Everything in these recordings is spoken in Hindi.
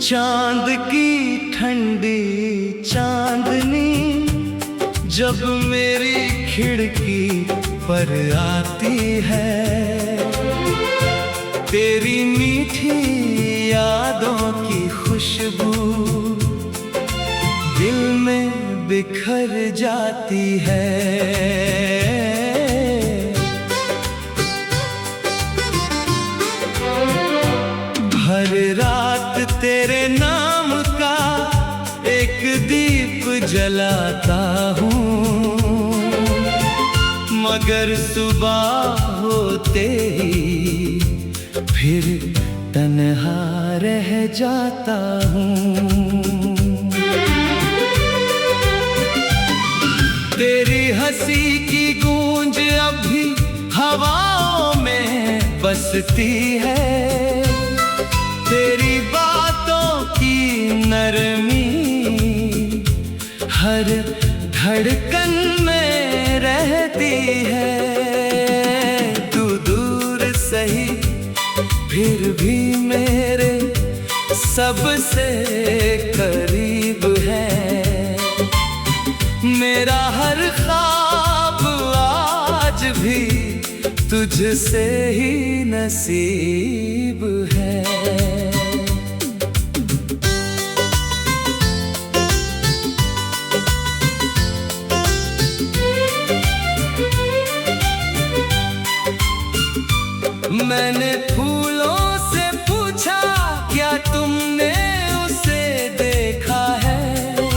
चांद की ठंडी चांदनी जब मेरी खिड़की पर आती है, तेरी मीठी यादों की खुशबू दिल में बिखर जाती है। हर रात तेरे नाम का एक दीप जलाता हूँ, मगर सुबह होते ही फिर तन्हा रह जाता हूँ। तेरी हंसी की गूंज अब भी हवाओं में बसती है, तेरी बातों की नरमी हर धड़कन में रहती है। तू दूर सही फिर भी मेरे सबसे करीब है, मेरा हर ख्वाब आज भी तुझसे ही नसीब है। मैंने फूलों से पूछा क्या तुमने उसे देखा है,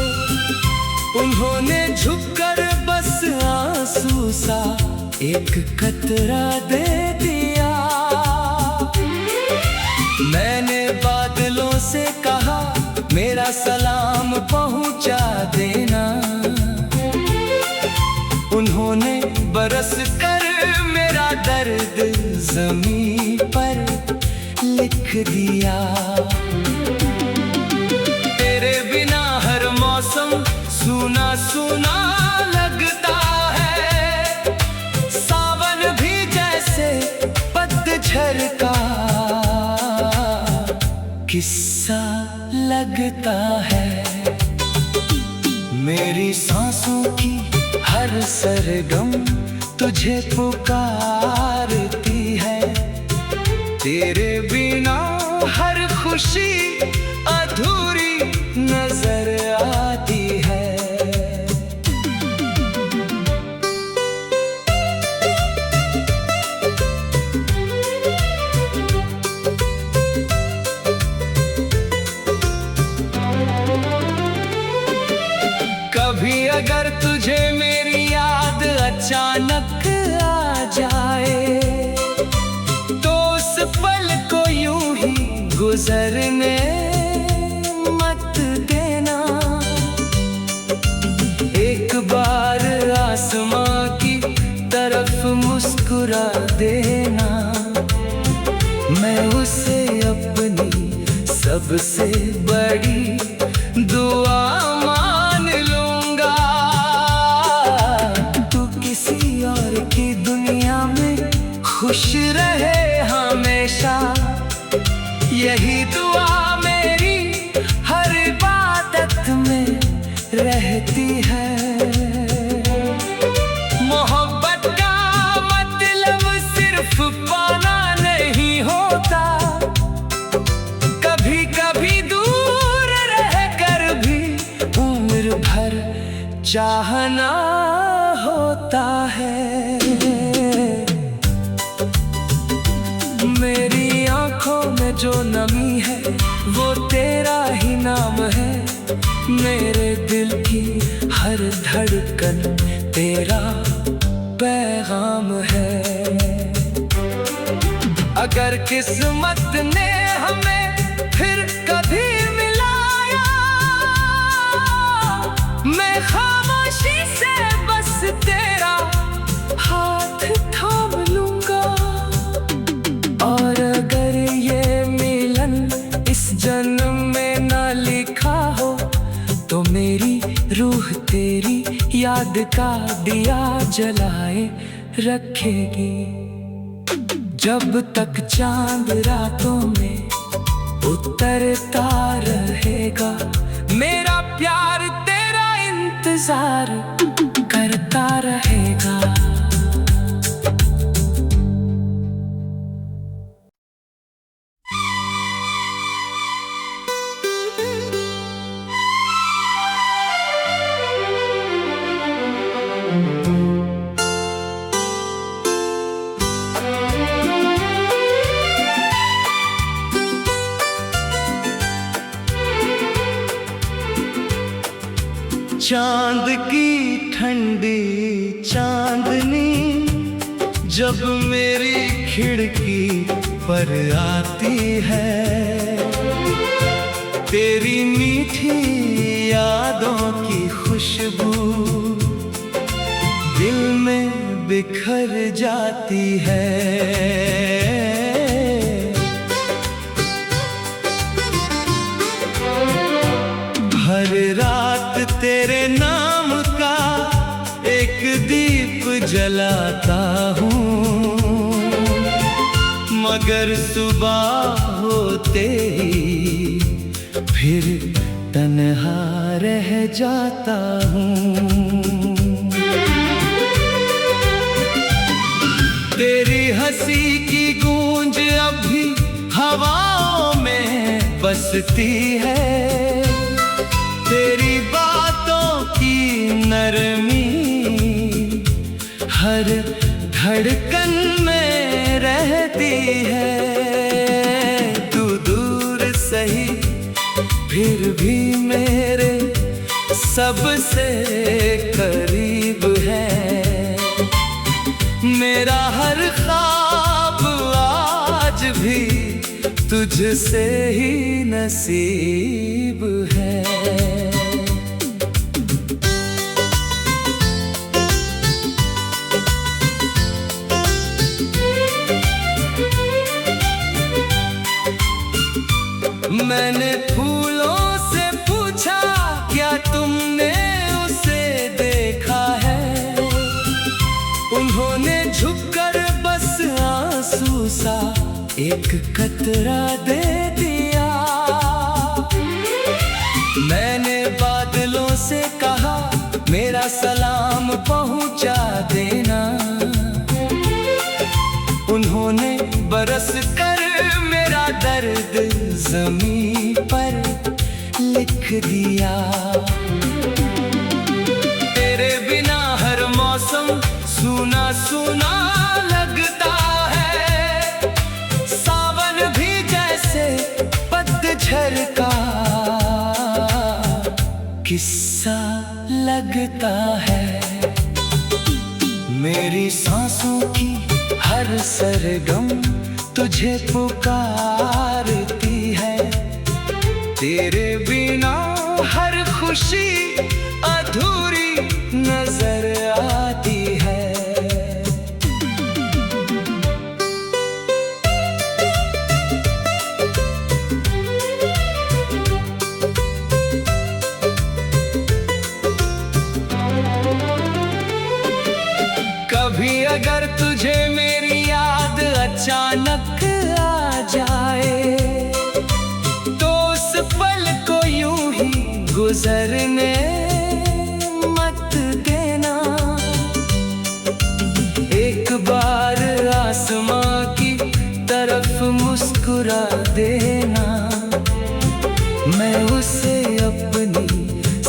उन्होंने झुककर बस आंसू सा एक कतरा दे दिया। मैंने बादलों से कहा मेरा सलाम पहुंचा देना, उन्होंने बरस कर मेरा दर्द ज़मीं पर लिख दिया। तेरे बिना हर मौसम सूना सूना लगता है, सावन भी जैसे पतझड़ का किस्सा लगता है। मेरी सांसों की हर सरगम तुझे पुकारती है, तेरे बिना हर खुशी अधूरी नजर आती है। कभी अगर तुझे मेरी याद अचानक आ जाए, तो उस पल को यूं ही गुजरने मत देना। एक बार आसमां की तरफ मुस्कुरा देना, मैं उसे अपनी सबसे बड़ी दुआ मान लूंगा। तू किसी और की दुनिया में खुश रहे हमेशा, यही दुआ मेरी हर इबादत में रहती है। मोहब्बत का मतलब सिर्फ पाना नहीं होता, कभी कभी दूर रहकर भी उम्र भर चाहना होता है। मेरी आंखों में जो नमी है वो तेरा ही नाम है, मेरे दिल की हर धड़कन तेरा पैगाम है। अगर किस्मत ने हमें फिर कभी मिलाया, मैं खामोशी से बस तेरा हाथ थाम लूंगा। और अगर ये मिलन इस जन्म में ना लिखा हो, तो मेरी रूह तेरी याद का दिया जलाए रखेगी। जब तक चांद रातों में उतरता रहेगा। मेरा प्यार तेरा इंतजार करता रहेगा। चांद की ठंडी चांदनी जब मेरी खिड़की पर आती है, तेरी मीठी यादों की खुशबू दिल में बिखर जाती है। हर रात तेरे नाम का एक दीप जलाता हूँ, मगर सुबह होते ही फिर तन्हा रह जाता हूँ। तेरी हंसी की गूंज अब भी हवाओं में बसती है, तेरी बातों की नरमी हर धड़कन में रहती है। तू दूर सही फिर भी मेरे सबसे करीब है। मेरा हर ख्वाब आज भी तुझसे ही नसीब है। मैंने फूलों से पूछा क्या तुमने उसे देखा है, उन्होंने झुककर बस आंसू सा एक कतरा दे दिया। मैंने बादलों से कहा मेरा सलाम पहुंचा देना, उन्होंने बरस कर मेरा दर्द ज़मीं पर लिख दिया। तेरे बिना हर मौसम सूना सूना लगता है, सावन भी जैसे पतझड़ का किस्सा लगता है। मेरी सांसों की हर सरगम तुझे पुकारती है, तेरे बिना हर खुशी अधूरी नजर आती है। कभी अगर तुझे मेरी याद अचानक आ जाए, तो उस पल को यूं ही गुजरने मत देना। एक बार आसमां की तरफ मुस्कुरा देना, मैं उसे अपनी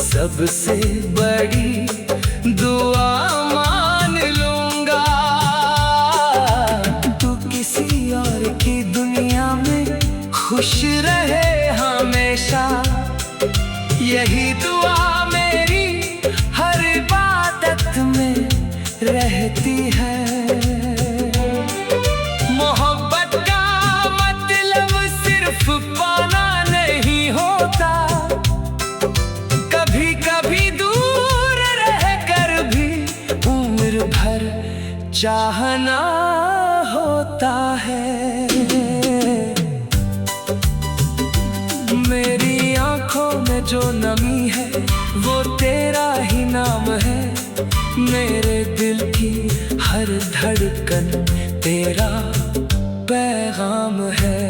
सबसे बड़ी दुआ मान लूंगा। तू किसी और की दुनिया में खुश रहे हमेशा, यही दुआ मेरी हर इबादत में रहती है। मोहब्बत का मतलब सिर्फ पाना नहीं होता, कभी कभी दूर रहकर भी उम्र भर चाहना होता है। मेरी आंखों में जो नमी है वो तेरा ही नाम है, मेरे दिल की हर धड़कन तेरा पैगाम है।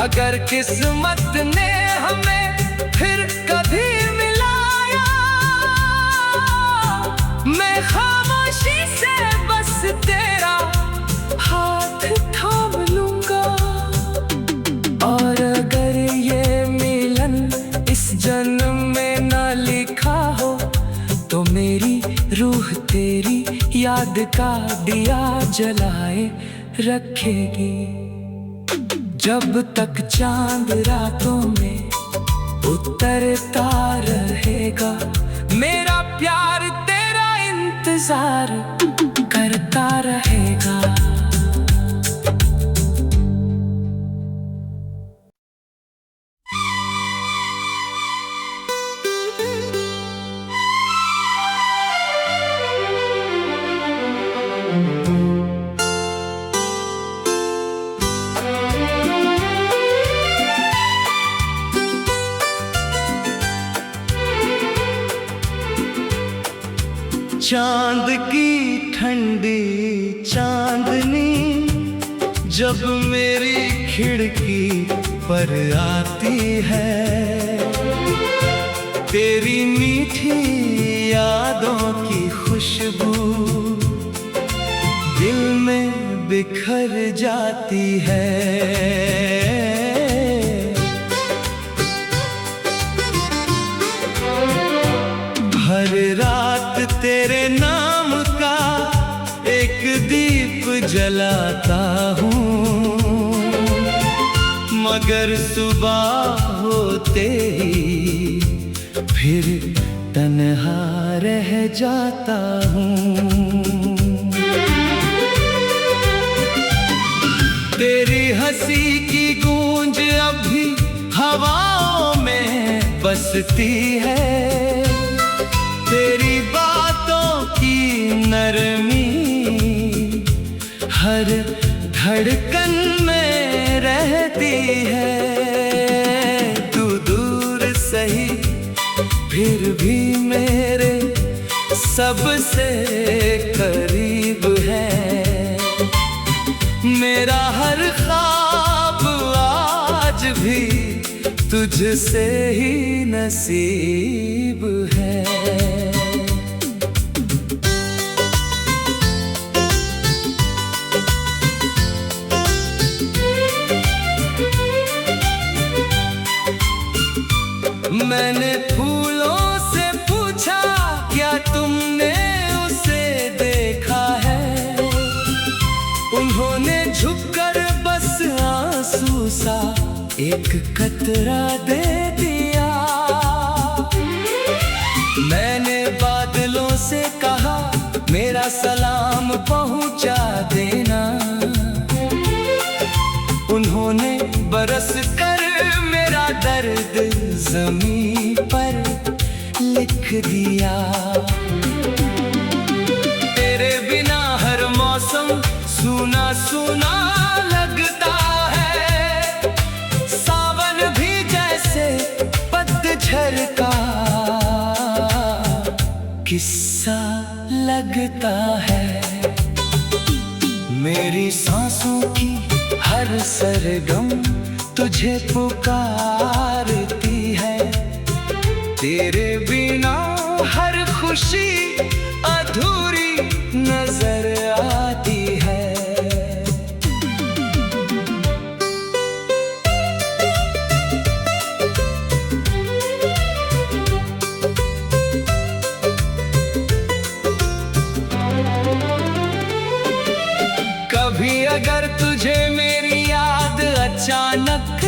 अगर किस्मत ने हमें फिर कभी मिलाया, मैं खामोशी से बस तेरा हाथ थाम लूंगा। और अगर ये मिलन इस जन्म में ना लिखा हो, तो मेरी रूह तेरी याद का दिया जलाए रखेगी। जब तक चांद रातों में उतरता रहेगा, मेरा प्यार तेरा इंतजार करता रहेगा। चांद की ठंडी चांदनी जब मेरी खिड़की पर आती है, तेरी मीठी यादों की खुशबू दिल में बिखर जाती है। हर रात तेरे नाम का एक दीप जलाता हूँ, मगर सुबह होते ही फिर तन्हा रह जाता हूँ। तेरी हंसी की गूंज अब भी हवाओं में बसती है, तेरी बातों की नरमी हर धड़कन में रहती है। तू दूर सही फिर भी मेरे सबसे करीब है। मेरा हर ख्वाब आज भी तुझसे ही नसीब है। मैंने फूलों से पूछा क्या तुमने उसे देखा है, उन्होंने झुककर बस आंसू सा एक कतरा दे दिया। मैंने बादलों से कहा मेरा सलाम पहुंचा देना, उन्होंने बरस कर मेरा दर्द ज़मीं पर लिख दिया। तेरे बिना हर मौसम सूना सूना लगता है, सावन भी जैसे पतझड़ का किस्सा लगता है। मेरी सांसों की हर सरगम तुझे पुकारती है, तेरे बिना हर खुशी अधूरी नजर आती है। कभी अगर तुझे मेरी याद अचानक